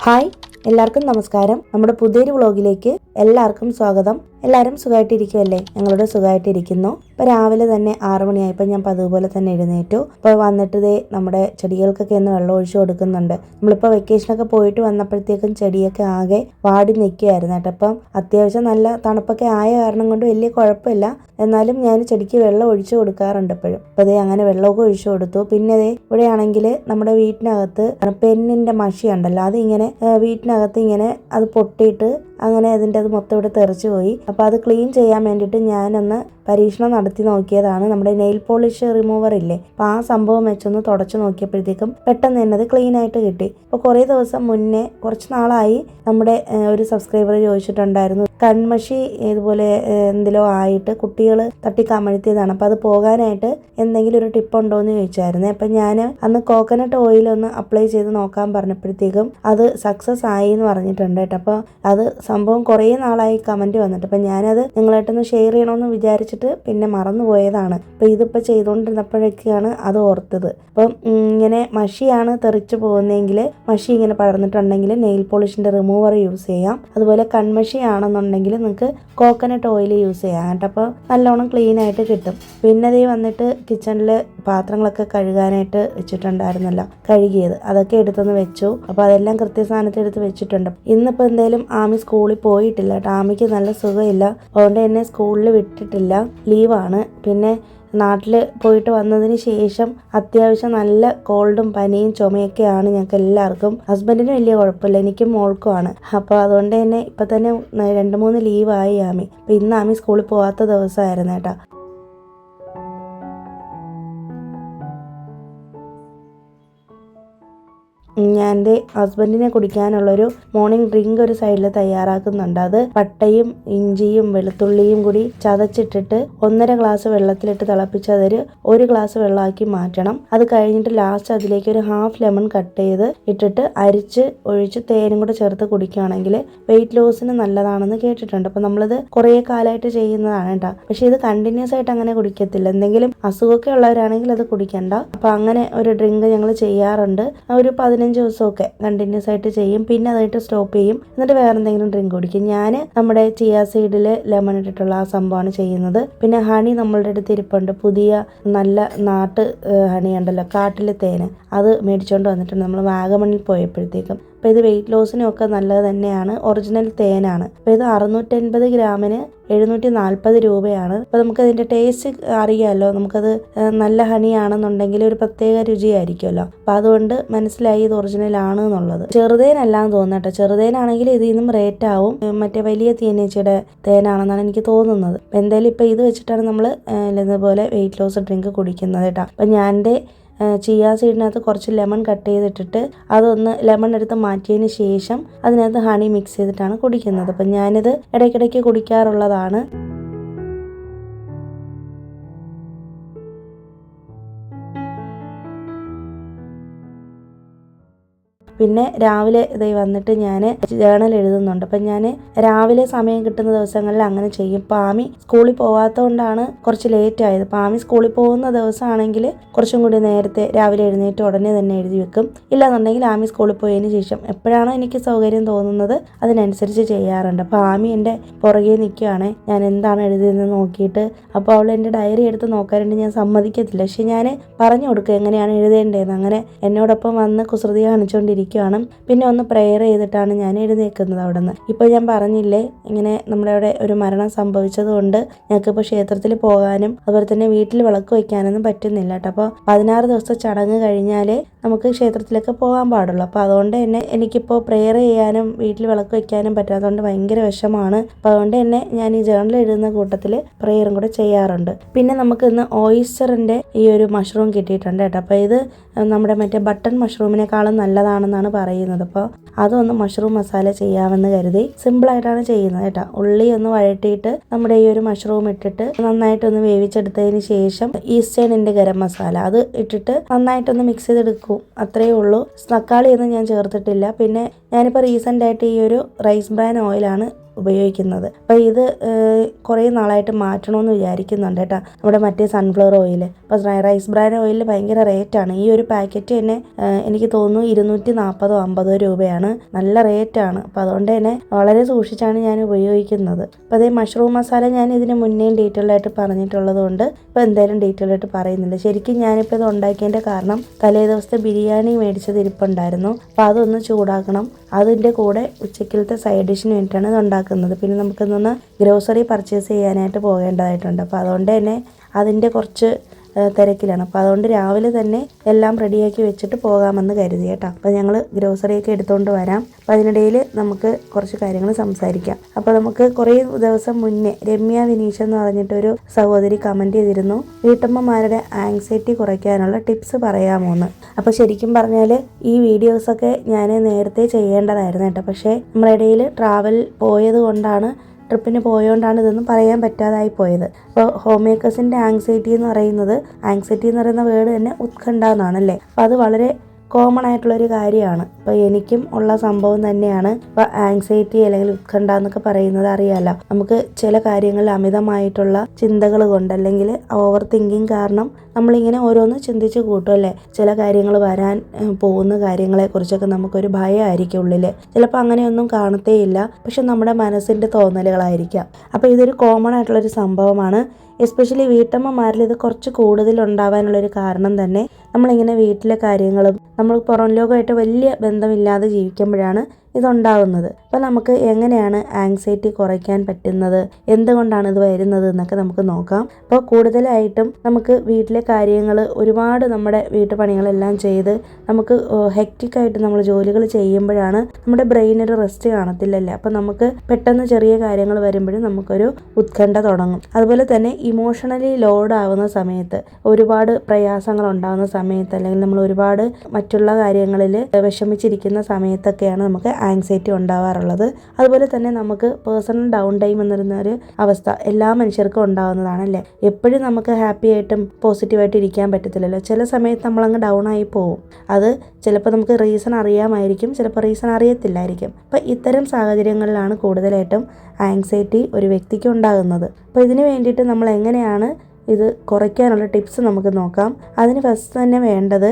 Hi, എല്ലാവർക്കും നമസ്കാരം. നമ്മുടെ പുതിയൊരു വ്ളോഗിലേക്ക് എല്ലാവർക്കും സ്വാഗതം. എല്ലാവരും സുഖമായിട്ടിരിക്കുമല്ലേ? ഞങ്ങളുടെ സുഖമായിട്ടിരിക്കുന്നു. ഇപ്പോൾ രാവിലെ തന്നെ 6 മണിയായപ്പോൾ ഞാൻ പതിവുപോലെ തന്നെ എഴുന്നേറ്റു. ഇപ്പോൾ വന്നിട്ട് നമ്മുടെ ചെടികൾക്കൊക്കെ ഒന്ന് വെള്ളം ഒഴിച്ചു കൊടുക്കുന്നുണ്ട്. നമ്മളിപ്പോൾ വെക്കേഷനൊക്കെ പോയിട്ട് വന്നപ്പോഴത്തേക്കും ചെടിയൊക്കെ ആകെ വാടി നിൽക്കുകയായിരുന്നു കേട്ടോ. അപ്പം അത്യാവശ്യം നല്ല തണുപ്പൊക്കെ ആയ കാരണം കൊണ്ട് വലിയ കുഴപ്പമില്ല. എന്നാലും ഞാൻ ചെടിക്ക് വെള്ളം ഒഴിച്ചു കൊടുക്കാറുണ്ട് എപ്പോഴും. അപ്പോൾ അങ്ങനെ വെള്ളമൊക്കെ ഒഴിച്ചു കൊടുത്തു. പിന്നെ ഇവിടെയാണെങ്കിൽ നമ്മുടെ വീട്ടിനകത്ത് പെന്നിൻ്റെ മഷി ഉണ്ടല്ലോ, അതിങ്ങനെ വീട്ടിനകത്ത് ഇങ്ങനെ അത് പൊട്ടിയിട്ട് അങ്ങനെ അത് മൊത്തം ഇവിടെ തെറിച്ചു പോയി. അപ്പോൾ അത് ക്ലീൻ ചെയ്യാൻ വേണ്ടിയിട്ട് ഞാനൊന്ന് പരീക്ഷണം നടത്തി നോക്കിയതാണ്. നമ്മുടെ നെയിൽ പോളിഷ് റിമൂവർ ഇല്ലേ, അപ്പോൾ ആ സംഭവം വെച്ചൊന്ന് തുടച്ചു നോക്കിയപ്പോഴത്തേക്കും പെട്ടെന്ന് തന്നെ അത് ക്ലീൻ ആയിട്ട് കിട്ടി. അപ്പോൾ കുറേ ദിവസം മുന്നേ കുറച്ച് നാളായി നമ്മുടെ ഒരു സബ്സ്ക്രൈബർ ചോദിച്ചിട്ടുണ്ടായിരുന്നു, കൺമഷി ഇതുപോലെ എന്തിലോ ആയിട്ട് കുട്ടികൾ തട്ടിക്കമഴ്ത്തിയതാണ്, അപ്പോൾ അത് പോകാനായിട്ട് എന്തെങ്കിലും ഒരു ടിപ്പ് ഉണ്ടോ എന്ന് ചോദിച്ചായിരുന്നു. അപ്പം ഞാൻ അന്ന് കോക്കനട്ട് ഓയിൽ ഒന്ന് അപ്ലൈ ചെയ്ത് നോക്കാൻ പറഞ്ഞപ്പോഴത്തേക്കും അത് സക്സസ് ആയി എന്ന് പറഞ്ഞിട്ടുണ്ട് കേട്ടോ. അപ്പോൾ അത് സംഭവം കുറേ നാളായി കമൻറ്റ് വന്നിട്ട്, അപ്പം ഞാനത് നിങ്ങളായിട്ടൊന്ന് ഷെയർ ചെയ്യണമെന്ന് വിചാരിച്ചിട്ട് പിന്നെ മറന്നുപോയതാണ്. അപ്പോൾ ഇതിപ്പോൾ ചെയ്തുകൊണ്ടിരുന്നപ്പോഴൊക്കെയാണ് അത് ഓർത്തത്. അപ്പം ഇങ്ങനെ മഷിയാണ് തെറിച്ച് പോകുന്നതെങ്കിൽ, മഷി ഇങ്ങനെ പടർന്നിട്ടുണ്ടെങ്കിൽ നെയിൽ പോളിഷിൻ്റെ റിമൂവർ യൂസ് ചെയ്യാം. അതുപോലെ കൺമഷി ആണെന്നുണ്ടെങ്കിൽ നിങ്ങൾക്ക് കോക്കനട്ട് ഓയിൽ യൂസ് ചെയ്യാം കേട്ടോ. അപ്പോൾ നല്ലോണം ക്ലീൻ ആയിട്ട് കിട്ടും. പിന്നെ വന്നിട്ട് കിച്ചണിൽ പാത്രങ്ങളൊക്കെ കഴുകാനായിട്ട് വെച്ചിട്ടുണ്ടായിരുന്നല്ലോ, കഴുകിയത് അതൊക്കെ എടുത്തൊന്ന് വെച്ചു. അപ്പോൾ അതെല്ലാം കൃത്യസ്ഥാനത്ത് എടുത്ത് വെച്ചിട്ടുണ്ട്. ഇന്നിപ്പോൾ എന്തായാലും ആമി സ്കൂളിൽ പോയിട്ടില്ല കേട്ടോ. ആമിക്ക് നല്ല സുഖമില്ല, അതുകൊണ്ട് എന്നെ സ്കൂളിൽ വിട്ടിട്ടില്ല, ലീവാണ്. പിന്നെ നാട്ടിൽ പോയിട്ട് വന്നതിന് ശേഷം അത്യാവശ്യം നല്ല കോൾഡും പനിയും ചുമയൊക്കെയാണ് ഞങ്ങൾക്ക് എല്ലാവർക്കും. ഹസ്ബൻഡിന് വലിയ കുഴപ്പമില്ല, എനിക്കും മോൾക്കുമാണ്. അപ്പോൾ അതുകൊണ്ട് തന്നെ ഇപ്പം തന്നെ 2-3 ലീവായി ആമി. അപ്പോൾ ഇന്ന് ആമി സ്കൂളിൽ പോകാത്ത ദിവസമായിരുന്നു കേട്ടോ. ഞാൻ എൻ്റെ ഹസ്ബൻഡിനെ കുടിക്കാനുള്ളൊരു മോർണിംഗ് ഡ്രിങ്ക് ഒരു സൈഡിൽ തയ്യാറാക്കുന്നുണ്ട്. അത് പട്ടയും ഇഞ്ചിയും വെളുത്തുള്ളിയും കൂടി ചതച്ചിട്ടിട്ട് 1.5 ഗ്ലാസ് വെള്ളത്തിലിട്ട് തിളപ്പിച്ച് അതൊരു 1 ഗ്ലാസ് വെള്ളമാക്കി മാറ്റണം. അത് കഴിഞ്ഞിട്ട് ലാസ്റ്റ് അതിലേക്ക് ഒരു 1/2 ലെമൺ കട്ട് ചെയ്ത് ഇട്ടിട്ട് അരിച്ച് ഒഴിച്ച് തേനും കൂടെ ചേർത്ത് കുടിക്കുകയാണെങ്കിൽ വെയിറ്റ് ലോസിന് നല്ലതാണെന്ന് കേട്ടിട്ടുണ്ട്. അപ്പോൾ നമ്മളിത് കുറേ കാലമായിട്ട് ചെയ്യുന്നതാണ് കേട്ടോ. പക്ഷേ ഇത് കണ്ടിന്യൂസ് ആയിട്ട് അങ്ങനെ കുടിക്കത്തില്ല. എന്തെങ്കിലും അസുഖമൊക്കെ ഉള്ളവരാണെങ്കിൽ അത് കുടിക്കണ്ട. അപ്പോൾ അങ്ങനെ ഒരു ഡ്രിങ്ക് ഞങ്ങൾ ചെയ്യാറുണ്ട്. ഒരു 15 ദിവസമൊക്കെ കണ്ടിന്യൂസ് ആയിട്ട് ചെയ്യും. പിന്നെ അതായിട്ട് സ്റ്റോപ്പ് ചെയ്യും, എന്നിട്ട് വേറെ എന്തെങ്കിലും ഡ്രിങ്ക് കുടിക്കും. ഞാൻ നമ്മുടെ ചിയ സീഡിൽ ലെമൺ ഇട്ടിട്ടുള്ള ആ സംഭവമാണ് ചെയ്യുന്നത്. പിന്നെ ഹണി നമ്മളുടെ അടുത്ത് ഇരിപ്പുണ്ട്, പുതിയ നല്ല നാട്ട് ഹണി ഉണ്ടല്ലോ, കാട്ടിലെ തേന്, അത് മേടിച്ചുകൊണ്ട് വന്നിട്ടുണ്ട് നമ്മൾ വാഗമണിൽ പോയപ്പോഴത്തേക്കും. അപ്പോൾ ഇത് വെയിറ്റ് ലോസിനൊക്കെ നല്ലത് തന്നെയാണ്, ഒറിജിനൽ തേനാണ്. അപ്പോൾ ഇത് 650 ഗ്രാമിന് 740 രൂപയാണ്. അപ്പോൾ നമുക്കതിൻ്റെ ടേസ്റ്റ് അറിയാമല്ലോ, നമുക്കത് നല്ല ഹണിയാണെന്നുണ്ടെങ്കിൽ ഒരു പ്രത്യേക രുചിയായിരിക്കുമല്ലോ. അപ്പോൾ അതുകൊണ്ട് മനസ്സിലായി ഇത് ഒറിജിനൽ ആണ് എന്നുള്ളത്. ചെറുതേനല്ലാന്ന് തോന്നുന്നു കേട്ടോ. ചെറുതേനാണെങ്കിൽ ഇതിൽ നിന്നും റേറ്റ് ആവും, മറ്റേ വലിയ തേനീച്ചയുടെ തേനാണെന്നാണ് എനിക്ക് തോന്നുന്നത്. അപ്പോൾ എന്തായാലും ഇപ്പോൾ ഇത് വെച്ചിട്ടാണ് നമ്മൾ ഇതുപോലെ വെയിറ്റ് ലോസ് ഡ്രിങ്ക് കുടിക്കുന്നത് കേട്ടോ. അപ്പം ഞാൻ ചിയ സീഡിനകത്ത് കുറച്ച് ലെമൺ കട്ട് ചെയ്തിട്ടിട്ട് അതൊന്ന് ലെമൺ എടുത്ത് മാറ്റിയതിന് ശേഷം അതിനകത്ത് ഹണി മിക്സ് ചെയ്തിട്ടാണ് കുടിക്കുന്നത്. അപ്പം ഞാനിത് ഇടയ്ക്കിടയ്ക്ക് കുടിക്കാറുള്ളതാണ്. പിന്നെ രാവിലെ വന്നിട്ട് ഞാൻ ജേണൽ എഴുതുന്നുണ്ട്. അപ്പം ഞാൻ രാവിലെ സമയം കിട്ടുന്ന ദിവസങ്ങളിൽ അങ്ങനെ ചെയ്യും. ഇപ്പോൾ ആമി സ്കൂളിൽ പോകാത്തത് കൊണ്ടാണ് കുറച്ച് ലേറ്റ് ആയത്. അപ്പോൾ ആമി സ്കൂളിൽ പോകുന്ന ദിവസമാണെങ്കിൽ കുറച്ചും കൂടി നേരത്തെ രാവിലെ എഴുന്നേറ്റ് ഉടനെ തന്നെ എഴുതി വെക്കും. ഇല്ലാന്നുണ്ടെങ്കിൽ ആമി സ്കൂളിൽ പോയതിന് ശേഷം എപ്പോഴാണോ എനിക്ക് സൗകര്യം തോന്നുന്നത് അതിനനുസരിച്ച് ചെയ്യാറുണ്ട്. അപ്പോൾ ആമി എൻ്റെ പുറകെ നിൽക്കുകയാണ്, ഞാൻ എന്താണ് എഴുതിയതെന്ന് നോക്കിയിട്ട്. അപ്പോൾ അവൾ എൻ്റെ ഡയറി എടുത്ത് നോക്കാറുണ്ട്, ഞാൻ സമ്മതിക്കത്തില്ല. പക്ഷെ ഞാൻ പറഞ്ഞു കൊടുക്കുക എങ്ങനെയാണ് എഴുതേണ്ടതെന്ന്. അങ്ങനെ എന്നോടൊപ്പം വന്ന് കുസൃതി കാണിച്ചുകൊണ്ടിരിക്കും. പിന്നെ ഒന്ന് പ്രെയർ ചെയ്തിട്ടാണ് ഞാൻ എഴുന്നേൽക്കുന്നത് അവിടെ നിന്ന്. ഇപ്പോൾ ഞാൻ പറഞ്ഞില്ലേ, ഇങ്ങനെ നമ്മുടെ അവിടെ ഒരു മരണം സംഭവിച്ചത് കൊണ്ട് ഞങ്ങൾക്കിപ്പോൾ ക്ഷേത്രത്തിൽ പോകാനും അതുപോലെ തന്നെ വീട്ടിൽ വിളക്ക് വയ്ക്കാനൊന്നും പറ്റുന്നില്ല കേട്ടോ. അപ്പോൾ 16 ദിവസത്തെ ചടങ്ങ് കഴിഞ്ഞാലേ നമുക്ക് ക്ഷേത്രത്തിലൊക്കെ പോകാൻ പാടുള്ളൂ. അപ്പോൾ അതുകൊണ്ട് തന്നെ എനിക്കിപ്പോൾ പ്രെയർ ചെയ്യാനും വീട്ടിൽ വിളക്ക് വയ്ക്കാനും പറ്റാത്തതുകൊണ്ട് ഭയങ്കര വിഷമമാണ്. അപ്പോൾ അതുകൊണ്ട് തന്നെ ഞാൻ ഈ ജേണൽ എഴുതുന്ന കൂട്ടത്തിൽ പ്രെയറും കൂടെ ചെയ്യാറുണ്ട്. പിന്നെ നമുക്ക് ഇന്ന് ഓയിസ്റ്ററിൻ്റെ ഈ ഒരു മഷ്റൂം കിട്ടിയിട്ടുണ്ട് കേട്ടോ. അപ്പോൾ ഇത് നമ്മുടെ മറ്റേ ബട്ടൺ മഷ്റൂമിനേക്കാളും നല്ലതാണെന്നാണ് പറയുന്നത്. അപ്പോൾ അതൊന്ന് മഷ്റൂം മസാല ചെയ്യാമെന്ന് കരുതി സിമ്പിളായിട്ടാണ് ചെയ്യുന്നത് കേട്ടോ. ഉള്ളി ഒന്ന് വഴറ്റിയിട്ട് നമ്മുടെ ഈ ഒരു മഷ്റൂം ഇട്ടിട്ട് നന്നായിട്ടൊന്ന് വേവിച്ചെടുത്തതിന് ശേഷം ഈസ്റ്റേണിൻ്റെ ഗരം മസാല അത് ഇട്ടിട്ട് നന്നായിട്ടൊന്ന് മിക്സ് ചെയ്തെടുക്കും, അത്രയേ ഉള്ളൂ. തക്കാളിയൊന്നും ഞാൻ ചേർത്തിട്ടില്ല. പിന്നെ ഞാനിപ്പോൾ റീസെൻ്റായിട്ട് ഈ ഒരു റൈസ് ബ്രാൻ ഓയിലാണ് ഉപയോഗിക്കുന്നത്. അപ്പോൾ ഇത് കുറേ നാളായിട്ട് മാറ്റണമെന്ന് വിചാരിക്കുന്നുണ്ട് കേട്ടോ. നമ്മുടെ മറ്റേ സൺഫ്ലവർ ഓയിൽ, അപ്പോൾ റൈസ് ബ്രാൻ ഓയിലിൽ ഭയങ്കര റേറ്റാണ്. ഈ ഒരു പാക്കറ്റ് തന്നെ എനിക്ക് തോന്നുന്നു 240-50 രൂപയാണ്. നല്ല റേറ്റാണ്. അപ്പോൾ അതുകൊണ്ട് തന്നെ വളരെ സൂക്ഷിച്ചാണ് ഞാൻ ഉപയോഗിക്കുന്നത്. അപ്പോൾ അതേ മഷ്റൂം മസാല ഞാൻ ഇതിന് മുന്നേയും ഡീറ്റെയിൽ ആയിട്ട് പറഞ്ഞിട്ടുള്ളത് കൊണ്ട് ഇപ്പോൾ എന്തായാലും ഡീറ്റെയിൽ ആയിട്ട് പറയുന്നില്ല. ശരിക്കും ഞാനിപ്പോൾ ഇത് ഉണ്ടാക്കിയതിൻ്റെ കാരണം തലേ ദിവസത്തെ ബിരിയാണി മേടിച്ചത് ഇരിപ്പുണ്ടായിരുന്നു. അപ്പോൾ അതൊന്ന് ചൂടാക്കണം. അതിൻ്റെ കൂടെ ഉച്ചക്കലത്തെ സൈഡ് ഡിഷിന് വേണ്ടിയിട്ടാണ് ഇത് ഉണ്ടാക്കുന്നത്. പിന്നെ നമുക്കിതൊന്ന് ഗ്രോസറി പർച്ചേസ് ചെയ്യാനായിട്ട് പോകേണ്ടതായിട്ടുണ്ട്. അപ്പോൾ അതുകൊണ്ട് തന്നെ അതിൻ്റെ കുറച്ച് തിരക്കിലാണ്. അപ്പോൾ അതുകൊണ്ട് രാവിലെ തന്നെ എല്ലാം റെഡിയാക്കി വെച്ചിട്ട് പോകാമെന്ന് കരുതി കേട്ടോ. അപ്പോൾ ഞങ്ങൾ ഗ്രോസറിയൊക്കെ എടുത്തുകൊണ്ട് വരാം. അപ്പോൾ അതിനിടയിൽ നമുക്ക് കുറച്ച് കാര്യങ്ങൾ സംസാരിക്കാം. അപ്പോൾ നമുക്ക് കുറേ ദിവസം മുന്നേ രമ്യ വിനീഷ് എന്ന് പറഞ്ഞിട്ടൊരു സഹോദരി കമൻറ്റ് ചെയ്തിരുന്നു, വീട്ടമ്മമാരുടെ ആങ്സൈറ്റി കുറയ്ക്കാനുള്ള ടിപ്സ് പറയാമോന്ന്. അപ്പോൾ ശരിക്കും പറഞ്ഞാൽ ഈ വീഡിയോസൊക്കെ ഞാൻ നേരത്തെ ചെയ്യേണ്ടതായിരുന്നു കേട്ടോ. പക്ഷേ നമ്മുടെ ഇടയിൽ ട്രാവൽ പോയത് കൊണ്ടാണ്, ട്രിപ്പിന് പോയോണ്ടാണ് ഇതൊന്നും പറയാൻ പറ്റാതായി പോയത്. അപ്പോൾ ഹോം മേക്കേഴ്സിൻ്റെ ആങ്സൈറ്റി എന്ന് പറയുന്ന വേർഡ് തന്നെ ഉത്കണ്ഠ എന്നാണല്ലേ. അപ്പോൾ അത് വളരെ കോമൺ ആയിട്ടുള്ളൊരു കാര്യമാണ്. ഇപ്പോൾ എനിക്കും ഉള്ള സംഭവം തന്നെയാണ്. ഇപ്പോൾ ആങ്സൈറ്റി അല്ലെങ്കിൽ ഉത്കണ്ഠ എന്നൊക്കെ പറയുന്നത് അറിയാമല്ലോ. നമുക്ക് ചില കാര്യങ്ങളിൽ അമിതമായിട്ടുള്ള ചിന്തകൾ കൊണ്ട് അല്ലെങ്കിൽ ഓവർ തിങ്കിങ് കാരണം നമ്മളിങ്ങനെ ഓരോന്ന് ചിന്തിച്ച് കൂട്ടും അല്ലേ. ചില കാര്യങ്ങൾ വരാൻ പോകുന്ന കാര്യങ്ങളെക്കുറിച്ചൊക്കെ നമുക്കൊരു ഭയമായിരിക്കും ഉള്ളിൽ. ചിലപ്പോൾ അങ്ങനെയൊന്നും കാണത്തേയില്ല, പക്ഷെ നമ്മുടെ മനസ്സിൻ്റെ തോന്നലുകളായിരിക്കാം. അപ്പോൾ ഇതൊരു കോമൺ ആയിട്ടുള്ളൊരു സംഭവമാണ്. എസ്പെഷ്യലി വീട്ടമ്മമാരിൽ ഇത് കുറച്ച് കൂടുതൽ ഉണ്ടാവാനുള്ളൊരു കാരണം തന്നെ നമ്മളിങ്ങനെ വീട്ടിലെ കാര്യങ്ങളും നമ്മൾ പുറം ലോകമായിട്ട് വലിയ ബന്ധമില്ലാതെ ജീവിക്കുമ്പോഴാണ് ഇതുണ്ടാവുന്നത്. അപ്പോൾ നമുക്ക് എങ്ങനെയാണ് ആങ്സൈറ്റി കുറയ്ക്കാൻ പറ്റുന്നത്, എന്തുകൊണ്ടാണ് ഇത് വരുന്നത് എന്നൊക്കെ നമുക്ക് നോക്കാം. അപ്പോൾ കൂടുതലായിട്ടും നമുക്ക് വീട്ടിലെ കാര്യങ്ങൾ ഒരുപാട് നമ്മുടെ വീട്ടുപണികളെല്ലാം ചെയ്ത് നമുക്ക് ഹെക്റ്റിക്കായിട്ട് നമ്മൾ ജോലികൾ ചെയ്യുമ്പോഴാണ് നമ്മുടെ ബ്രെയിനൊരു റെസ്റ്റ് കാണത്തില്ലല്ലേ. അപ്പോൾ നമുക്ക് പെട്ടെന്ന് ചെറിയ കാര്യങ്ങൾ വരുമ്പോഴും നമുക്കൊരു ഉത്കണ്ഠ തുടങ്ങും. അതുപോലെ തന്നെ ഇമോഷണലി ലോഡ് ആവുന്ന സമയത്ത്, ഒരുപാട് പ്രയാസങ്ങൾ ഉണ്ടാകുന്ന സമയത്ത്, അല്ലെങ്കിൽ നമ്മൾ ഒരുപാട് മറ്റുള്ള കാര്യങ്ങളിൽ വിഷമിച്ചിരിക്കുന്ന സമയത്തൊക്കെയാണ് നമുക്ക് ആങ്സൈറ്റി ഉണ്ടാവാറുള്ളത്. അതുപോലെ തന്നെ നമുക്ക് പേഴ്സണൽ ഡൗൺ ടൈം എന്നൊരു അവസ്ഥ എല്ലാ മനുഷ്യർക്കും ഉണ്ടാകുന്നതാണല്ലേ. എപ്പോഴും നമുക്ക് ഹാപ്പി ആയിട്ടും പോസിറ്റീവായിട്ട് ഇരിക്കാൻ പറ്റത്തില്ലല്ലോ. ചില സമയത്ത് നമ്മളങ്ങ് ഡൗൺ ആയി പോകും. അത് ചിലപ്പോൾ നമുക്ക് റീസൺ അറിയാമായിരിക്കും, ചിലപ്പോൾ റീസൺ അറിയത്തില്ലായിരിക്കും. അപ്പോൾ ഇത്തരം സാഹചര്യങ്ങളിലാണ് കൂടുതലായിട്ടും ആങ്സൈറ്റി ഒരു വ്യക്തിക്ക് ഉണ്ടാകുന്നത്. അപ്പോൾ ഇതിന് വേണ്ടിയിട്ട് നമ്മൾ എങ്ങനെയാണ് ഇത് കുറയ്ക്കാനുള്ള ടിപ്സ് നമുക്ക് നോക്കാം. അതിന് ഫസ്റ്റ് തന്നെ വേണ്ടത്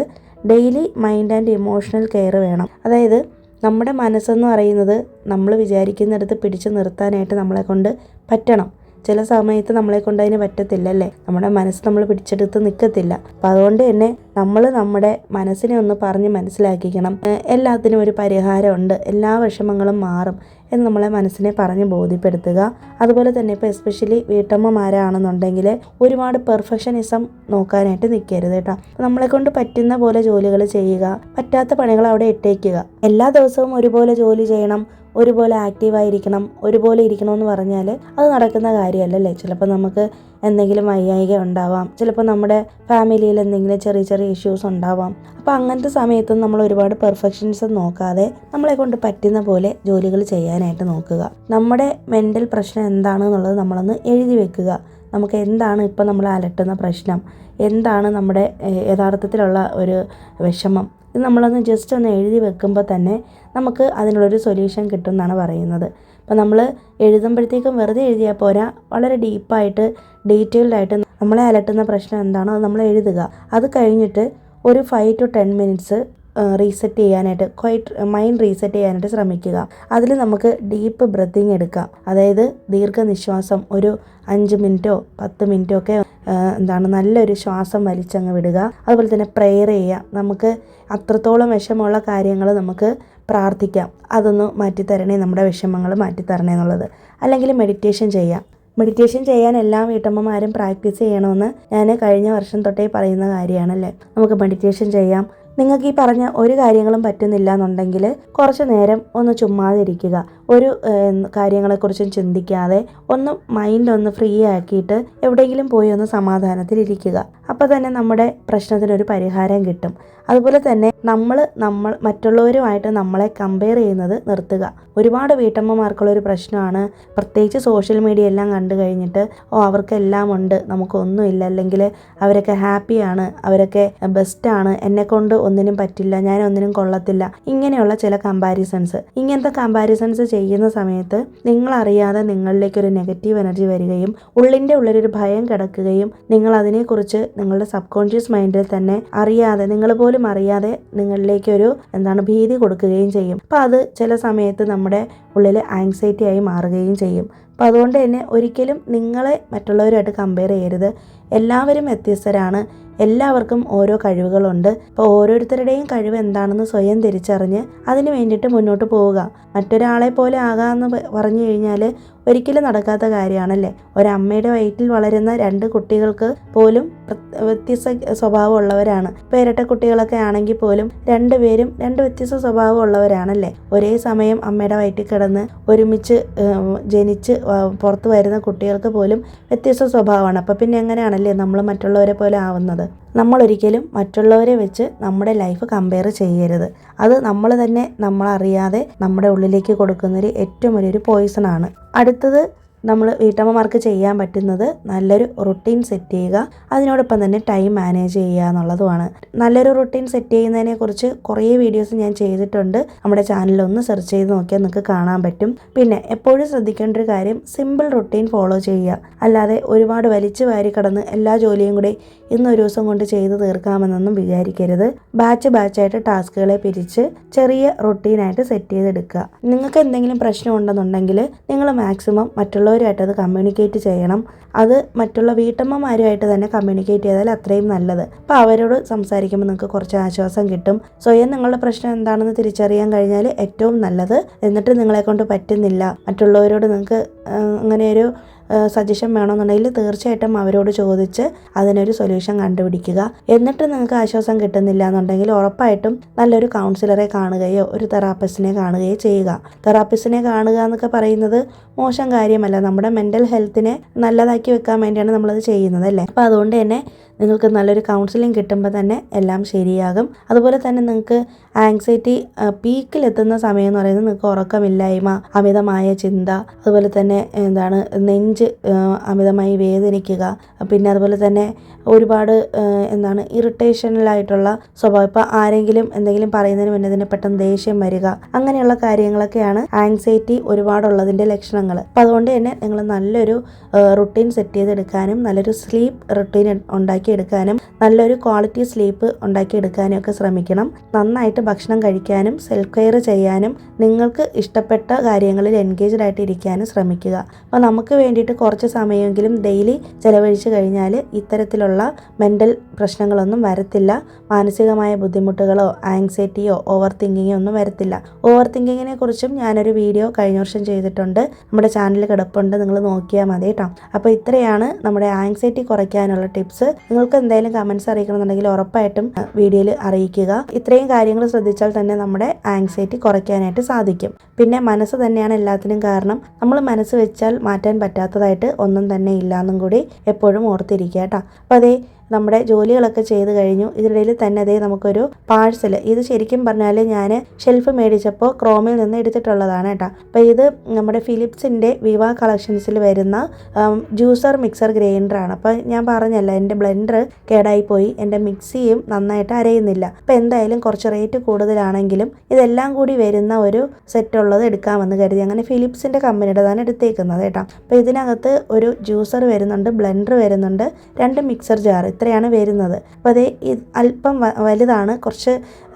daily mind and emotional care വേണം. അതായത് നമ്മുടെ മനസ്സെന്ന് പറയുന്നത് നമ്മൾ വിചാരിക്കുന്നിടത്ത് പിടിച്ചു നിർത്താനായിട്ട് നമ്മളെ കൊണ്ട് പറ്റണം. ചില സമയത്ത് നമ്മളെ കൊണ്ട് അതിന് പറ്റത്തില്ലല്ലേ. നമ്മുടെ മനസ്സ് നമ്മൾ പിടിച്ചെടുത്ത് നിൽക്കത്തില്ല. അപ്പം അതുകൊണ്ട് തന്നെ നമ്മൾ നമ്മുടെ മനസ്സിനെ ഒന്ന് പറഞ്ഞ് മനസ്സിലാക്കിക്കണം. എല്ലാത്തിനും ഒരു പരിഹാരമുണ്ട്, എല്ലാ വിഷമങ്ങളും മാറും എന്ന് നമ്മളെ മനസ്സിനെ പറഞ്ഞ് ബോധ്യപ്പെടുത്തുക. അതുപോലെ തന്നെ ഇപ്പോൾ എസ്പെഷ്യലി വീട്ടമ്മമാരാണെന്നുണ്ടെങ്കിൽ ഒരുപാട് പെർഫെക്ഷനിസം നോക്കാനായിട്ട് നിൽക്കരുത് കേട്ടോ. നമ്മളെ കൊണ്ട് പറ്റുന്ന പോലെ ജോലികൾ ചെയ്യുക, പറ്റാത്ത പണികൾ അവിടെ ഇട്ടേക്കുക. എല്ലാ ദിവസവും ഒരുപോലെ ജോലി ചെയ്യണം, ഒരുപോലെ ആക്റ്റീവായിരിക്കണം, ഒരുപോലെ ഇരിക്കണമെന്ന് പറഞ്ഞാൽ അത് നടക്കുന്ന കാര്യമല്ലല്ലേ. ചിലപ്പോൾ നമുക്ക് എന്തെങ്കിലും വയ്യായിക ഉണ്ടാവാം, ചിലപ്പോൾ നമ്മുടെ ഫാമിലിയിൽ എന്തെങ്കിലും ചെറിയ ചെറിയ ഇഷ്യൂസ് ഉണ്ടാവാം. അപ്പോൾ അങ്ങനത്തെ സമയത്തും നമ്മൾ ഒരുപാട് പെർഫെക്ഷൻസ് നോക്കാതെ നമ്മളെ കൊണ്ട് പറ്റുന്ന പോലെ ജോലികൾ ചെയ്യാനായിട്ട് നോക്കുക. നമ്മുടെ മെൻ്റൽ പ്രശ്നം എന്താണെന്നുള്ളത് നമ്മളൊന്ന് എഴുതി വെക്കുക. നമുക്ക് എന്താണ് ഇപ്പോൾ നമ്മൾ അലട്ടുന്ന പ്രശ്നം, എന്താണ് നമ്മുടെ യഥാർത്ഥത്തിലുള്ള ഒരു വിഷമം, ഇത് നമ്മളൊന്ന് ജസ്റ്റ് ഒന്ന് എഴുതി വെക്കുമ്പോൾ തന്നെ നമുക്ക് അതിനുള്ളൊരു സൊല്യൂഷൻ കിട്ടും എന്നാണ് പറയുന്നത്. അപ്പോൾ നമ്മൾ എഴുതുമ്പോഴത്തേക്കും വെറുതെ എഴുതിയാൽ പോരാ, വളരെ ഡീപ്പായിട്ട് ഡീറ്റെയിൽഡായിട്ട് നമ്മളെ അലട്ടുന്ന പ്രശ്നം എന്താണോ അത് നമ്മൾ എഴുതുക. അത് കഴിഞ്ഞിട്ട് ഒരു 5 to 10 minutes റീസെറ്റ് ചെയ്യാനായിട്ട്, മൈൻഡ് റീസെറ്റ് ചെയ്യാനായിട്ട് ശ്രമിക്കുക. അതിൽ നമുക്ക് ഡീപ്പ് ബ്രീത്തിങ് എടുക്കാം. അതായത് ദീർഘനിശ്വാസം ഒരു 5 മിനിറ്റോ 10 മിനിറ്റോ ഒക്കെ നല്ലൊരു ശ്വാസം വലിച്ചങ്ങ് വിടുക. അതുപോലെ തന്നെ പ്രെയർ ചെയ്യുക. നമുക്ക് അത്രത്തോളം വിഷമമുള്ള കാര്യങ്ങൾ നമുക്ക് പ്രാർത്ഥിക്കാം, അതൊന്ന് മാറ്റിത്തരണേ, നമ്മുടെ വിഷമങ്ങൾ മാറ്റിത്തരണേ എന്നുള്ളത്. അല്ലെങ്കിൽ മെഡിറ്റേഷൻ ചെയ്യാം. മെഡിറ്റേഷൻ ചെയ്യാൻ എല്ലാ വീട്ടമ്മമാരും പ്രാക്ടീസ് ചെയ്യണമെന്ന് ഞാൻ കഴിഞ്ഞ വർഷം തൊട്ടേ പറയുന്ന കാര്യമാണല്ലേ. നമുക്ക് മെഡിറ്റേഷൻ ചെയ്യാം. നിങ്ങൾക്ക് ഈ പറഞ്ഞ ഒരു കാര്യങ്ങളും പറ്റുന്നില്ല എന്നുണ്ടെങ്കിൽ കുറച്ച് നേരം ഒന്ന് ചുമ്മാതിരിക്കുക. ഒരു കാര്യങ്ങളെക്കുറിച്ചും ചിന്തിക്കാതെ ഒന്ന് മൈൻഡ് ഒന്ന് ഫ്രീ ആക്കിയിട്ട് എവിടെയെങ്കിലും പോയി ഒന്ന് സമാധാനത്തിലിരിക്കുക. അപ്പോൾ തന്നെ നമ്മുടെ പ്രശ്നത്തിനൊരു പരിഹാരം കിട്ടും. അതുപോലെ തന്നെ നമ്മൾ മറ്റുള്ളവരുമായിട്ട് നമ്മളെ കമ്പയർ ചെയ്യുന്നത് നിർത്തുക. ഒരുപാട് വീട്ടമ്മമാർക്കുള്ളൊരു പ്രശ്നമാണ്, പ്രത്യേകിച്ച് സോഷ്യൽ മീഡിയ എല്ലാം കണ്ടു കഴിഞ്ഞിട്ട് അവർക്കെല്ലാം ഉണ്ട്, നമുക്കൊന്നുമില്ല, അല്ലെങ്കിൽ അവരൊക്കെ ഹാപ്പിയാണ്, അവരൊക്കെ ബെസ്റ്റാണ്, എന്നെക്കൊണ്ട് ഒന്നിനും പറ്റില്ല, ഞാൻ ഒന്നിനും കൊള്ളത്തില്ല, ഇങ്ങനെയുള്ള ചില കമ്പാരിസൺസ്. ഇങ്ങനത്തെ കമ്പാരിസൺസ് ചെയ്യുന്ന സമയത്ത് നിങ്ങളറിയാതെ നിങ്ങളിലേക്ക് ഒരു നെഗറ്റീവ് എനർജി വരികയും ഉള്ളിൻ്റെ ഉള്ളിലൊരു ഭയം കിടക്കുകയും നിങ്ങൾ അതിനെക്കുറിച്ച് നിങ്ങളുടെ സബ് കോൺഷ്യസ് മൈൻഡിൽ തന്നെ അറിയാതെ, നിങ്ങൾ പോലും അറിയാതെ നിങ്ങളിലേക്കൊരു ഭീതി കൊടുക്കുകയും ചെയ്യും. അപ്പോൾ അത് ചില സമയത്ത് നമ്മുടെ ഉള്ളിൽ ആങ്സൈറ്റി ആയി മാറുകയും ചെയ്യും. അപ്പോൾ അതുകൊണ്ട് തന്നെ ഒരിക്കലും നിങ്ങളെ മറ്റുള്ളവരുമായിട്ട് കമ്പയർ ചെയ്യരുത്. എല്ലാവരും വ്യത്യസ്തരാണ്, എല്ലാവർക്കും ഓരോ കഴിവുകളുണ്ട്. അപ്പോൾ ഓരോരുത്തരുടെയും കഴിവ് എന്താണെന്ന് സ്വയം തിരിച്ചറിഞ്ഞ് അതിന് വേണ്ടിയിട്ട് മുന്നോട്ട് പോവുക. മറ്റൊരാളെ പോലെ ആകാമെന്ന് പറഞ്ഞു കഴിഞ്ഞാൽ ഒരിക്കലും നടക്കാത്ത കാര്യമാണല്ലേ. ഒരമ്മയുടെ വയറ്റിൽ വളരുന്ന 2 കുട്ടികൾക്ക് പോലും വ്യത്യസ്ത സ്വഭാവമുള്ളവരാണ്. ഇപ്പോൾ ഇരട്ട കുട്ടികളൊക്കെ ആണെങ്കിൽ പോലും 2 പേരും 2 വ്യത്യസ്ത സ്വഭാവമുള്ളവരാണല്ലേ. ഒരേ സമയം അമ്മയുടെ വയറ്റിൽ കിടന്ന് ഒരുമിച്ച് ജനിച്ച് പുറത്ത് വരുന്ന കുട്ടികൾക്ക് പോലും വ്യത്യസ്ത സ്വഭാവമാണ്. അപ്പോൾ പിന്നെ എങ്ങനെയാണല്ലേ നമ്മൾ മറ്റുള്ളവരെ പോലെ ആവുന്നത്? നമ്മളൊരിക്കലും മറ്റുള്ളവരെ വെച്ച് നമ്മുടെ ലൈഫ് കമ്പയർ ചെയ്യരുത്. അത് നമ്മൾ തന്നെ നമ്മളറിയാതെ നമ്മുടെ ഉള്ളിലേക്ക് കൊടുക്കുന്നൊരു ഏറ്റവും വലിയൊരു പോയിസണാണ്. അടുത്തത് നമ്മൾ വീട്ടമ്മമാർക്ക് ചെയ്യാൻ പറ്റുന്നത് നല്ലൊരു റുട്ടീൻ സെറ്റ് ചെയ്യുക, അതിനോടൊപ്പം തന്നെ ടൈം മാനേജ് ചെയ്യുക എന്നുള്ളതുമാണ്. നല്ലൊരു റുട്ടീൻ സെറ്റ് ചെയ്യുന്നതിനെക്കുറിച്ച് കുറേ വീഡിയോസ് ഞാൻ ചെയ്തിട്ടുണ്ട്. നമ്മുടെ ചാനലിൽ ഒന്ന് സെർച്ച് ചെയ്ത് നോക്കിയാൽ നിങ്ങൾക്ക് കാണാൻ പറ്റും. പിന്നെ എപ്പോഴും ശ്രദ്ധിക്കേണ്ട ഒരു കാര്യം, സിമ്പിൾ റുട്ടീൻ ഫോളോ ചെയ്യുക. അല്ലാതെ ഒരുപാട് വലിച്ചു വാരി കിടന്ന് എല്ലാ ജോലിയും കൂടി ഇന്നൊരു ദിവസം കൊണ്ട് ചെയ്ത് തീർക്കാമെന്നൊന്നും വിചാരിക്കരുത്. ബാച്ചായിട്ട് ടാസ്കുകളെ പിരിച്ച് ചെറിയ റുട്ടീനായിട്ട് സെറ്റ് ചെയ്തെടുക്കുക. നിങ്ങൾക്ക് എന്തെങ്കിലും പ്രശ്നം ഉണ്ടെന്നുണ്ടെങ്കിൽ നിങ്ങൾ മാക്സിമം മറ്റുള്ളവരുമായിട്ട് അത് കമ്മ്യൂണിക്കേറ്റ് ചെയ്യണം. അത് മറ്റുള്ള വീട്ടമ്മമാരുമായിട്ട് തന്നെ കമ്മ്യൂണിക്കേറ്റ് ചെയ്താൽ അത്രയും നല്ലത്. അപ്പോൾ അവരോട് സംസാരിക്കുമ്പോൾ നിങ്ങൾക്ക് കുറച്ച് ആശ്വാസം കിട്ടും. സ്വയം നിങ്ങളുടെ പ്രശ്നം എന്താണെന്ന് തിരിച്ചറിയാൻ കഴിഞ്ഞാൽ ഏറ്റവും നല്ലത്. എന്നിട്ട് നിങ്ങളെ കൊണ്ട് പറ്റുന്നില്ല, മറ്റുള്ളവരോട് നിങ്ങൾക്ക് അങ്ങനെയൊരു സജഷൻ വേണമെന്നുണ്ടെങ്കിൽ തീർച്ചയായിട്ടും അവരോട് ചോദിച്ച് അതിനൊരു സൊല്യൂഷൻ കണ്ടുപിടിക്കുക. എന്നിട്ട് നിങ്ങൾക്ക് ആശ്വാസം കിട്ടുന്നില്ല എന്നുണ്ടെങ്കിൽ ഉറപ്പായിട്ടും നല്ലൊരു കൗൺസിലറെ കാണുകയോ ഒരു തെറാപ്പിസ്റ്റിനെ കാണുകയോ ചെയ്യുക. തെറാപ്പിസ്റ്റിനെ കാണുക എന്നൊക്കെ പറയുന്നത് മോശം കാര്യമല്ല, നമ്മുടെ മെൻ്റൽ ഹെൽത്തിനെ നല്ലതാക്കി വെക്കാൻ വേണ്ടിയാണ് നമ്മളത് ചെയ്യുന്നത് അല്ലേ. അപ്പോൾ അതുകൊണ്ട് തന്നെ നിങ്ങൾക്ക് നല്ലൊരു കൗൺസിലിംഗ് കിട്ടുമ്പോൾ തന്നെ എല്ലാം ശരിയാകും. അതുപോലെ തന്നെ നിങ്ങൾക്ക് ആങ്സൈറ്റി പീക്കിലെത്തുന്ന സമയം എന്ന് പറയുന്നത് നിങ്ങൾക്ക് ഉറക്കമില്ലായ്മ, അമിതമായ ചിന്ത, അതുപോലെ തന്നെ നെഞ്ച് അമിതമായി വേദനിക്കുക, പിന്നെ അതുപോലെ തന്നെ ഒരുപാട് ഇറിറ്റേഷനിലായിട്ടുള്ള സ്വഭാവം. ഇപ്പോൾ ആരെങ്കിലും എന്തെങ്കിലും പറയുന്നതിന് മുന്നേ തന്നെ പെട്ടെന്ന് ദേഷ്യം വരിക, അങ്ങനെയുള്ള കാര്യങ്ങളൊക്കെയാണ് ആങ്സൈറ്റി ഒരുപാടുള്ളതിൻ്റെ ലക്ഷണങ്ങൾ. അപ്പോൾ അതുകൊണ്ട് തന്നെ നിങ്ങൾ നല്ലൊരു റുട്ടീൻ സെറ്റ് ചെയ്തെടുക്കാനും നല്ലൊരു സ്ലീപ്പ് റുട്ടീൻ ഉണ്ടാക്കിയെടുക്കാനും നല്ലൊരു ക്വാളിറ്റി സ്ലീപ്പ് ഉണ്ടാക്കിയെടുക്കാനും ഒക്കെ ശ്രമിക്കണം. നന്നായിട്ട് ഭക്ഷണം കഴിക്കാനും സെൽഫ് കെയർ ചെയ്യാനും നിങ്ങൾക്ക് ഇഷ്ടപ്പെട്ട കാര്യങ്ങളിൽ എൻഗേജ്ഡ് ആയിട്ട് ഇരിക്കാനും ശ്രമിക്കുക. അപ്പോൾ നമുക്ക് വേണ്ടിയിട്ട് കുറച്ച് സമയമെങ്കിലും ഡെയിലി ചിലവഴിച്ച് കഴിഞ്ഞാൽ ഇത്തരത്തിലുള്ള മെൻ്റൽ പ്രശ്നങ്ങളൊന്നും വരത്തില്ല. മാനസികമായ ബുദ്ധിമുട്ടുകളോ ആങ്സൈറ്റിയോ ഓവർ തിങ്കിങ്ങോ ഒന്നും വരത്തില്ല. ഓവർ തിങ്കിങ്ങിനെ കുറിച്ചും ഞാനൊരു വീഡിയോ കഴിഞ്ഞ വർഷം ചെയ്തിട്ടുണ്ട്, നമ്മുടെ ചാനലിൽ കിടപ്പുണ്ട്, നിങ്ങൾ നോക്കിയാൽ മതി കേട്ടോ. അപ്പോൾ ഇത്രയാണ് നമ്മുടെ ആങ്സൈറ്റി കുറയ്ക്കാനുള്ള ടിപ്സ്. നിങ്ങൾക്ക് എന്തെങ്കിലും കമൻറ്റ്സ് അറിയിക്കണമെന്നുണ്ടെങ്കിൽ ഉറപ്പായിട്ടും വീഡിയോയിൽ അറിയിക്കുക. ഇത്രയും കാര്യങ്ങൾ ശ്രദ്ധിച്ചാൽ തന്നെ നമ്മുടെ ആങ്സൈറ്റി കുറയ്ക്കാനായിട്ട് സാധിക്കും. പിന്നെ മനസ്സ് തന്നെയാണ് എല്ലാത്തിനും കാരണം. നമ്മൾ മനസ്സ് വെച്ചാൽ മാറ്റാൻ പറ്റാത്തതായിട്ട് ഒന്നും തന്നെ ഇല്ലയെന്നും കൂടി എപ്പോഴും ഓർത്തിരിക്കുക കേട്ടോ. അപ്പോൾ അതേ നമ്മുടെ ജോലികളൊക്കെ ചെയ്ത് കഴിഞ്ഞു. ഇതിനിടയിൽ തന്നെ അതേ നമുക്കൊരു പാഴ്സൽ, ഇത് ശരിക്കും പറഞ്ഞാൽ ഞാൻ ഷെൽഫ് മേടിച്ചപ്പോൾ ക്രോമിൽ നിന്ന് എടുത്തിട്ടുള്ളതാണ് കേട്ടോ. അപ്പോൾ ഇത് നമ്മുടെ ഫിലിപ്സിൻ്റെ വിവ കളക്ഷൻസിൽ വരുന്ന ജ്യൂസർ മിക്സർ ഗ്രൈൻഡറാണ്. അപ്പോൾ ഞാൻ പറഞ്ഞല്ല, എൻ്റെ ബ്ലെൻഡർ കേടായിപ്പോയി, എൻ്റെ മിക്സിയും നന്നായിട്ട് അരയുന്നില്ല. അപ്പോൾ എന്തായാലും കുറച്ച് റേറ്റ് കൂടുതലാണെങ്കിലും ഇതെല്ലാം കൂടി വരുന്ന ഒരു സെറ്റുള്ളത് എടുക്കാമെന്ന് കരുതി അങ്ങനെ ഫിലിപ്സിൻ്റെ കമ്പനിയുടേതാണ് എടുത്തേക്കുന്നത് കേട്ടോ. അപ്പോൾ ഇതിനകത്ത് ഒരു ജ്യൂസർ വരുന്നുണ്ട്, ബ്ലെൻഡർ വരുന്നുണ്ട്, 2 മിക്സർ ജാർ, ഇത്രയാണ് വരുന്നത്. അപ്പോൾ അതേ അല്പം വലുതാണ്, കുറച്ച്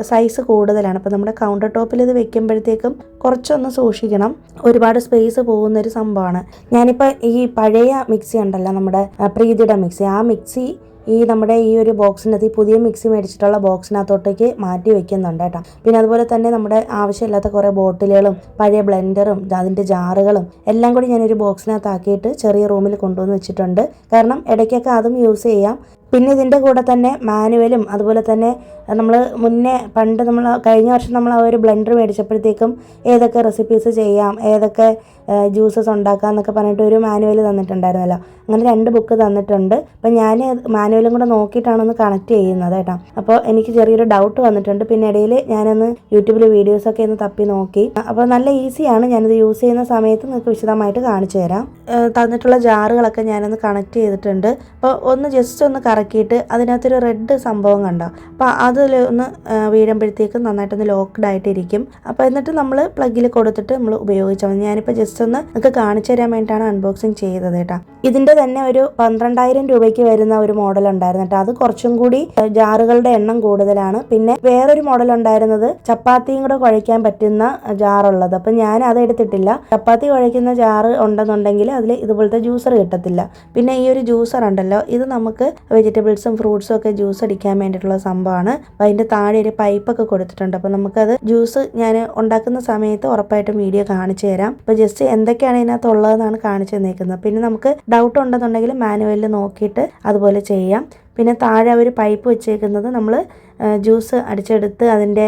സൈസ് കൂടുതലാണ്. അപ്പോൾ നമ്മുടെ കൗണ്ടർ ടോപ്പിൽ ഇത് വെക്കുമ്പോഴത്തേക്കും കുറച്ചൊന്ന് സൂക്ഷിക്കണം, ഒരുപാട് സ്പേസ് പോകുന്നൊരു സംഭവമാണ്. ഞാനിപ്പോൾ ഈ പഴയ മിക്സി ഉണ്ടല്ലോ, നമ്മുടെ പ്രീതിയുടെ മിക്സി, ആ മിക്സി നമ്മുടെ ഈ ഒരു ബോക്സിനകത്ത്, ഈ പുതിയ മിക്സി മേടിച്ചിട്ടുള്ള ബോക്സിനകത്തോട്ടേക്ക് മാറ്റി വെക്കുന്നുണ്ട് കേട്ടോ. പിന്നെ അതുപോലെ തന്നെ നമ്മുടെ ആവശ്യമില്ലാത്ത കുറേ ബോട്ടിലുകളും പഴയ ബ്ലെൻഡറും അതിൻ്റെ ജാറുകളും എല്ലാം കൂടി ഞാനൊരു ബോക്സിനകത്താക്കിയിട്ട് ചെറിയ റൂമിൽ കൊണ്ടുവന്ന് വെച്ചിട്ടുണ്ട്. കാരണം ഇടയ്ക്കൊക്കെ അതും യൂസ് ചെയ്യാം. പിന്നെ ഇതിൻ്റെ കൂടെ തന്നെ മാനുവലും അതുപോലെ തന്നെ നമ്മൾ പണ്ട് നമ്മൾ കഴിഞ്ഞ വർഷം നമ്മൾ ആ ഒരു ബ്ലെൻഡർ മേടിച്ചപ്പോഴത്തേക്കും ഏതൊക്കെ റെസിപ്പീസ് ചെയ്യാം, ഏതൊക്കെ ജ്യൂസസ് ഉണ്ടാക്കാം എന്നൊക്കെ പറഞ്ഞിട്ട് ഒരു മാനുവൽ തന്നിട്ടുണ്ടായിരുന്നല്ലോ. അങ്ങനെ 2 ബുക്ക് തന്നിട്ടുണ്ട്. അപ്പം ഞാൻ മാനുവലും കൂടെ നോക്കിയിട്ടാണ് ഒന്ന് കണക്ട് ചെയ്യുന്നത് കേട്ടോ. അപ്പോൾ എനിക്ക് ചെറിയൊരു ഡൗട്ട് വന്നിട്ടുണ്ട്. പിന്നെ ഇടയിൽ ഞാനൊന്ന് യൂട്യൂബിൽ വീഡിയോസൊക്കെ ഒന്ന് തപ്പി നോക്കി. അപ്പോൾ നല്ല ഈസിയാണ്, ഞാനിത് യൂസ് ചെയ്യുന്ന സമയത്ത് നിങ്ങൾക്ക് വിശദമായിട്ട് കാണിച്ചു തരാം. തന്നിട്ടുള്ള ജാറുകളൊക്കെ ഞാനൊന്ന് കണക്ട് ചെയ്തിട്ടുണ്ട്. അപ്പോൾ ഒന്ന് ജസ്റ്റ് ഒന്ന് കറക്കിയിട്ട് അതിനകത്തൊരു റെഡ് സംഭവം കണ്ടോ. അപ്പോൾ അതിലൊന്ന് വീഴുമ്പോഴത്തേക്കും നന്നായിട്ടൊന്ന് ലോക്ക്ഡ് ആയിട്ടിരിക്കും. അപ്പോൾ എന്നിട്ട് നമ്മൾ പ്ലഗിൽ കൊടുത്തിട്ട് നമ്മൾ ഉപയോഗിച്ചാൽ മതി. ഞാനിപ്പോൾ ജസ്റ്റ് ഒന്ന് നിങ്ങൾക്ക് കാണിച്ചു തരാൻ വേണ്ടിയിട്ടാണ് അൺബോക്സിങ് ചെയ്തത് കേട്ടോ. ഇതിൻ്റെ തന്നെ ഒരു 12,000 രൂപയ്ക്ക് വരുന്ന ഒരു മോഡൽ ഉണ്ടായിരുന്നു കേട്ടോ. അത് കുറച്ചും കൂടി ജാറുകളുടെ എണ്ണം കൂടുതലാണ്. പിന്നെ വേറൊരു മോഡൽ ഉണ്ടായിരുന്നത് ചപ്പാത്തിയും കൂടെ കുഴയ്ക്കാൻ പറ്റുന്ന ജാറുള്ളത്. അപ്പം ഞാൻ അത് എടുത്തിട്ടില്ല. ചപ്പാത്തി കുഴയ്ക്കുന്ന ജാറ് ഉണ്ടെന്നുണ്ടെങ്കിൽ അതിൽ ഇതുപോലത്തെ ജ്യൂസർ കിട്ടത്തില്ല. പിന്നെ ഈ ഒരു ജ്യൂസർ ഉണ്ടല്ലോ, ഇത് നമുക്ക് വെജിറ്റബിൾസും ഫ്രൂട്ട്സും ഒക്കെ ജ്യൂസ് അടിക്കാൻ വേണ്ടിയിട്ടുള്ള സംഭവമാണ്. അതിൻ്റെ താഴെ ഒരു പൈപ്പൊക്കെ കൊടുത്തിട്ടുണ്ട്. അപ്പോൾ നമുക്കത് ജ്യൂസ് ഞാൻ ഉണ്ടാക്കുന്ന സമയത്ത് ഉറപ്പായിട്ടും വീഡിയോ കാണിച്ചു തരാം. അപ്പോൾ ജസ്റ്റ് എന്തൊക്കെയാണ് ഇതിനകത്ത് ഉള്ളതെന്നാണ് കാണിച്ചു തന്നേക്കുന്നത്. പിന്നെ നമുക്ക് ഡൗട്ട് ഉണ്ടെന്നുണ്ടെങ്കിൽ മാനുവലിൽ നോക്കിയിട്ട് അതുപോലെ ചെയ്യാം. പിന്നെ താഴെ ഒരു പൈപ്പ് വെച്ചേക്കുന്നത് നമ്മൾ ജ്യൂസ് അടിച്ചെടുത്ത് അതിൻ്റെ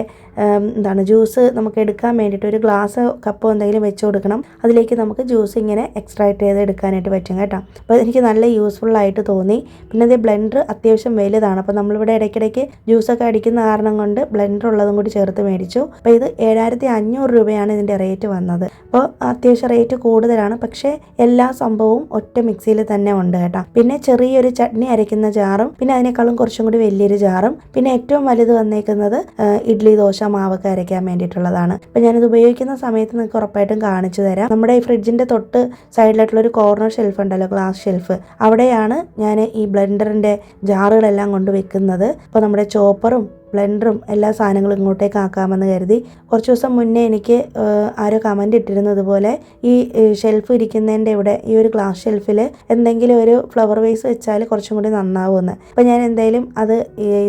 ജ്യൂസ് നമുക്ക് എടുക്കാൻ വേണ്ടിയിട്ട് ഒരു ഗ്ലാസ് കപ്പോ എന്തെങ്കിലും വെച്ച് കൊടുക്കണം. അതിലേക്ക് നമുക്ക് ജ്യൂസ് ഇങ്ങനെ എക്സ്ട്രാക്ട് ചെയ്ത് എടുക്കാനായിട്ട് പറ്റും കേട്ടോ. അപ്പോൾ എനിക്ക് നല്ല യൂസ്ഫുള്ളായിട്ട് തോന്നി. പിന്നെ ഇത് ബ്ലെൻഡർ അത്യാവശ്യം വലുതാണ്. അപ്പോൾ നമ്മളിവിടെ ഇടയ്ക്കിടയ്ക്ക് ജ്യൂസൊക്കെ അടിക്കുന്ന കാരണം കൊണ്ട് ബ്ലെൻഡർ ഉള്ളതും കൂടി ചേർത്ത് മേടിച്ചു. അപ്പോൾ ഇത് 7,500 രൂപയാണ് ഇതിൻ്റെ റേറ്റ് വന്നത്. അപ്പോൾ അത്യാവശ്യം റേറ്റ് കൂടുതലാണ്. പക്ഷേ എല്ലാ സംഭവവും ഒറ്റ മിക്സിയിൽ തന്നെ ഉണ്ട് കേട്ടോ. പിന്നെ ചെറിയൊരു ചട്നി അരയ്ക്കുന്ന ജാറും പിന്നെ അതിനേക്കാളും കുറച്ചും കൂടി വലിയൊരു ജാറും പിന്നെ ഏറ്റവും വലുത് വന്നേക്കുന്നത് ഇഡ്ഡലി ദോശ മാവൊക്കെ അരയ്ക്കാൻ വേണ്ടിയിട്ടുള്ളതാണ്. അപ്പം ഞാനിത് ഉപയോഗിക്കുന്ന സമയത്ത് നിങ്ങൾക്ക് ഉറപ്പായിട്ടും കാണിച്ചു തരാം. നമ്മുടെ ഈ ഫ്രിഡ്ജിൻ്റെ തൊട്ട് സൈഡിലായിട്ടുള്ള ഒരു കോർണർ ഷെൽഫ് ഉണ്ടല്ലോ, ഗ്ലാസ് ഷെൽഫ്, അവിടെയാണ് ഞാൻ ഈ ബ്ലെൻഡറിൻ്റെ ജാറുകളെല്ലാം കൊണ്ട് വെക്കുന്നത്. അപ്പോൾ നമ്മുടെ ചോപ്പറും ബ്ലെൻഡറും എല്ലാ സാധനങ്ങളും ഇങ്ങോട്ടേക്ക് ആക്കാമെന്ന് കരുതി. കുറച്ച് ദിവസം മുന്നേ എനിക്ക് ആരോ കമൻ്റ് ഇട്ടിരുന്നു ഇതുപോലെ ഈ ഷെൽഫ് ഇരിക്കുന്നതിൻ്റെ ഇവിടെ ഈ ഒരു ഗ്ലാസ് ഷെൽഫിൽ എന്തെങ്കിലും ഒരു ഫ്ലവർ വേസ് വെച്ചാൽ കുറച്ചും കൂടി നന്നാവുമെന്ന്. അപ്പോൾ ഞാൻ എന്തായാലും അത്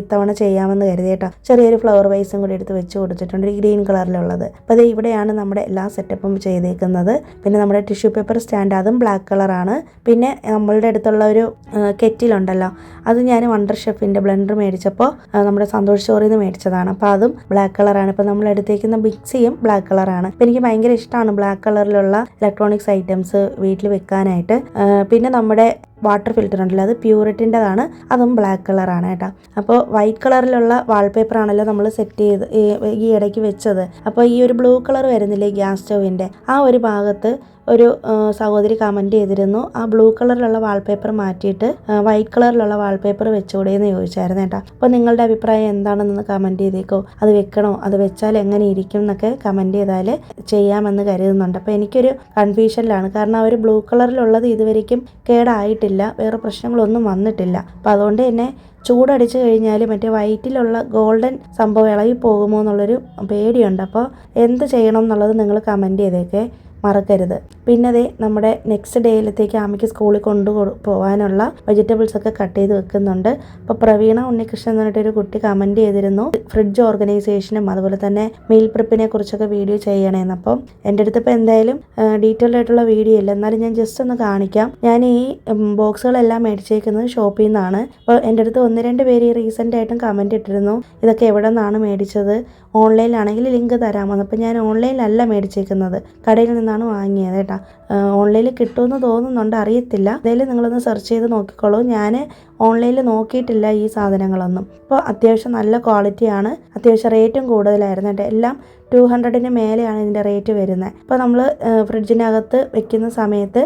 ഇത്തവണ ചെയ്യാമെന്ന് കരുതി കേട്ടോ. ചെറിയൊരു ഫ്ലവർ വേസും കൂടി എടുത്ത് വെച്ച് കൊടുത്തിട്ടുണ്ട്, ഈ ഗ്രീൻ കളറിലുള്ളത്. അപ്പോൾ അത് ഇവിടെയാണ് നമ്മുടെ എല്ലാ സെറ്റപ്പും ചെയ്തേക്കുന്നത്. പിന്നെ നമ്മുടെ ടിഷ്യൂ പേപ്പർ സ്റ്റാൻഡ്, അതും ബ്ലാക്ക് കളറാണ്. പിന്നെ നമ്മളുടെ അടുത്തുള്ള ഒരു കെറ്റിലുണ്ടല്ലോ, അത് ഞാൻ വണ്ടർ ഷെഫിൻ്റെ ബ്ലെൻഡർ മേടിച്ചപ്പോൾ നമ്മുടെ സന്തോഷ് സ്റ്റോറിൽ നിന്ന് മേടിച്ചതാണ്. അപ്പോൾ അതും ബ്ലാക്ക് കളറാണ്. ഇപ്പോൾ നമ്മൾ എടുത്തേക്കുന്ന മിക്സിയും ബ്ലാക്ക് കളറാണ്. അപ്പോൾ എനിക്ക് ഭയങ്കര ഇഷ്ടമാണ് ബ്ലാക്ക് കളറിലുള്ള ഇലക്ട്രോണിക്സ് ഐറ്റംസ് വീട്ടിൽ വെക്കാനായിട്ട്. പിന്നെ നമ്മുടെ വാട്ടർ ഫിൽറ്റർ ഉണ്ടല്ലോ, അത് പ്യൂരിറ്റിൻ്റെതാണ്, അതും ബ്ലാക്ക് കളറാണ് കേട്ടോ. അപ്പോൾ വൈറ്റ് കളറിലുള്ള വാൾപേപ്പർ ആണല്ലോ നമ്മൾ സെറ്റ് ചെയ്ത് ഈ ഇടയ്ക്ക് വെച്ചത്. അപ്പോൾ ഈ ഒരു ബ്ലൂ കളർ വരുന്നില്ലേ ഗ്യാസ് സ്റ്റൗവിൻ്റെ, ആ ഒരു ഭാഗത്ത് ഒരു സഹോദരി കമൻറ്റ് ചെയ്തിരുന്നു, ആ ബ്ലൂ കളറിലുള്ള വാൾപേപ്പർ മാറ്റിയിട്ട് വൈറ്റ് കളറിലുള്ള വാൾപേപ്പർ വെച്ചുകൂടെ എന്ന് ചോദിച്ചായിരുന്നു കേട്ടോ. അപ്പോൾ നിങ്ങളുടെ അഭിപ്രായം എന്താണെന്ന് കമൻറ്റ് ചെയ്തേക്കോ. അത് വെക്കണോ, അത് വെച്ചാൽ എങ്ങനെ ഇരിക്കും എന്നൊക്കെ കമൻറ്റ് ചെയ്താൽ ചെയ്യാമെന്ന് കരുതുന്നുണ്ട്. അപ്പോൾ എനിക്കൊരു കൺഫ്യൂഷനിലാണ്. കാരണം ആ ഒരു ബ്ലൂ കളറിലുള്ളത് ഇതുവരെയ്ക്കും കേടായിട്ടില്ല, വേറെ പ്രശ്നങ്ങളൊന്നും വന്നിട്ടില്ല. അപ്പോൾ അതുകൊണ്ട് തന്നെ ചൂടടിച്ച് കഴിഞ്ഞാൽ മറ്റേ വൈറ്റിലുള്ള ഗോൾഡൻ സംഭവം ഇളകി പോകുമോ എന്നുള്ളൊരു പേടിയുണ്ട്. അപ്പോൾ എന്ത് ചെയ്യണം എന്നുള്ളത് നിങ്ങൾ കമൻറ്റ് ചെയ്തേക്കേ, മറക്കരുത്. പിന്നെ അതേ നമ്മുടെ നെക്സ്റ്റ് ഡേയിലത്തേക്ക് ആമയ്ക്ക് സ്കൂളിൽ പോകാനുള്ള വെജിറ്റബിൾസ് ഒക്കെ കട്ട് ചെയ്ത് വെക്കുന്നുണ്ട്. അപ്പോൾ പ്രവീണ ഉണ്ണികൃഷ്ണൻ എന്ന് പറഞ്ഞിട്ടൊരു കുട്ടി കമൻറ്റ് ചെയ്തിരുന്നു ഫ്രിഡ്ജ് ഓർഗനൈസേഷനും അതുപോലെ തന്നെ മീൽ പ്രിപ്പിനെ കുറിച്ചൊക്കെ വീഡിയോ ചെയ്യണേന്ന്. അപ്പം എൻ്റെ അടുത്ത് ഇപ്പോൾ എന്തായാലും ഡീറ്റെയിൽഡ് ആയിട്ടുള്ള വീഡിയോ ഇല്ല, എന്നാലും ഞാൻ ജസ്റ്റ് ഒന്ന് കാണിക്കാം. ഞാൻ ഈ ബോക്സുകളെല്ലാം മേടിച്ചേക്കുന്നത് ഷോപ്പിൽ നിന്നാണ്. അപ്പോൾ എൻ്റെ അടുത്ത് 1-2 പേര് റീസെൻ്റ് ആയിട്ടും കമൻറ്റ് ഇട്ടിരുന്നു ഇതൊക്കെ എവിടെ നിന്നാണ് മേടിച്ചത്, ഓൺലൈനിലാണെങ്കിൽ ലിങ്ക് തരാമെന്ന്. അപ്പോൾ ഞാൻ ഓൺലൈനിലല്ല മേടിച്ചേക്കുന്നത്, കടയിൽ നിന്നാണ് വാങ്ങിയത് കേട്ടോ. ഓൺലൈനിൽ കിട്ടുമെന്ന് തോന്നുന്നുണ്ട്, അറിയത്തില്ല. എന്തായാലും നിങ്ങളൊന്ന് സെർച്ച് ചെയ്ത് നോക്കിക്കോളൂ. ഞാൻ ഓൺലൈനിൽ നോക്കിയിട്ടില്ല ഈ സാധനങ്ങളൊന്നും. അപ്പോൾ അത്യാവശ്യം നല്ല ക്വാളിറ്റിയാണ്, അത്യാവശ്യം റേറ്റും കൂടുതലായിരുന്നു കേട്ടോ. എല്ലാം 200-ന് മേലെയാണ് ഇതിൻ്റെ റേറ്റ് വരുന്നത്. അപ്പോൾ നമ്മൾ ഫ്രിഡ്ജിനകത്ത് വെക്കുന്ന സമയത്ത്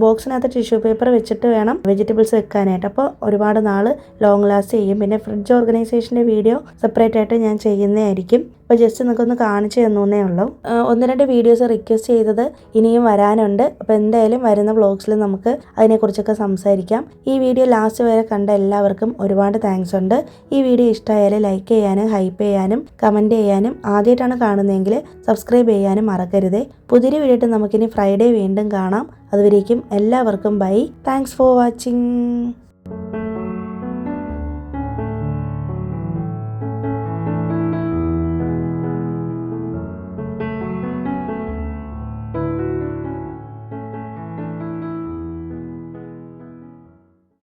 ബോക്സിനകത്ത് ടിഷ്യൂ പേപ്പർ വെച്ചിട്ട് വേണം വെജിറ്റബിൾസ് വെക്കാനായിട്ട്. അപ്പോൾ ഒരുപാട് നാൾ ലോങ് ലാസ്റ്റ് ചെയ്യും. പിന്നെ ഫ്രിഡ്ജ് ഓർഗനൈസേഷൻ്റെ വീഡിയോ സെപ്പറേറ്റ് ആയിട്ട് ഞാൻ ചെയ്യുന്നതായിരിക്കും. അപ്പോൾ ജസ്റ്റ് നിങ്ങൾക്കൊന്ന് കാണിച്ചു തന്നേ ഉള്ളൂ. 1-2 വീഡിയോസ് റിക്വസ്റ്റ് ചെയ്തത് ഇനിയും വരാനുണ്ട്. അപ്പോൾ എന്തായാലും വരുന്ന വ്ളോഗ്സിൽ നമുക്ക് അതിനെക്കുറിച്ചൊക്കെ സംസാരിക്കാം. ഈ വീഡിയോ ലാസ്റ്റ് വരെ കണ്ട എല്ലാവർക്കും ഒരുപാട് താങ്ക്സ് ഉണ്ട്. ഈ വീഡിയോ ഇഷ്ടമായാൽ ലൈക്ക് ചെയ്യാനും ഹൈപ്പ് ചെയ്യാനും കമൻറ്റ് ചെയ്യാനും, ആദ്യമായിട്ടാണ് കാണുന്നതെങ്കിൽ സബ്സ്ക്രൈബ് ചെയ്യാനും മറക്കരുതേ. പുതിയൊരു വീഡിയോ നമുക്കിനി ഫ്രൈഡേ വീണ്ടും കാണാം. അതുവരേക്കും എല്ലാവർക്കും ബൈ. Thanks for watching.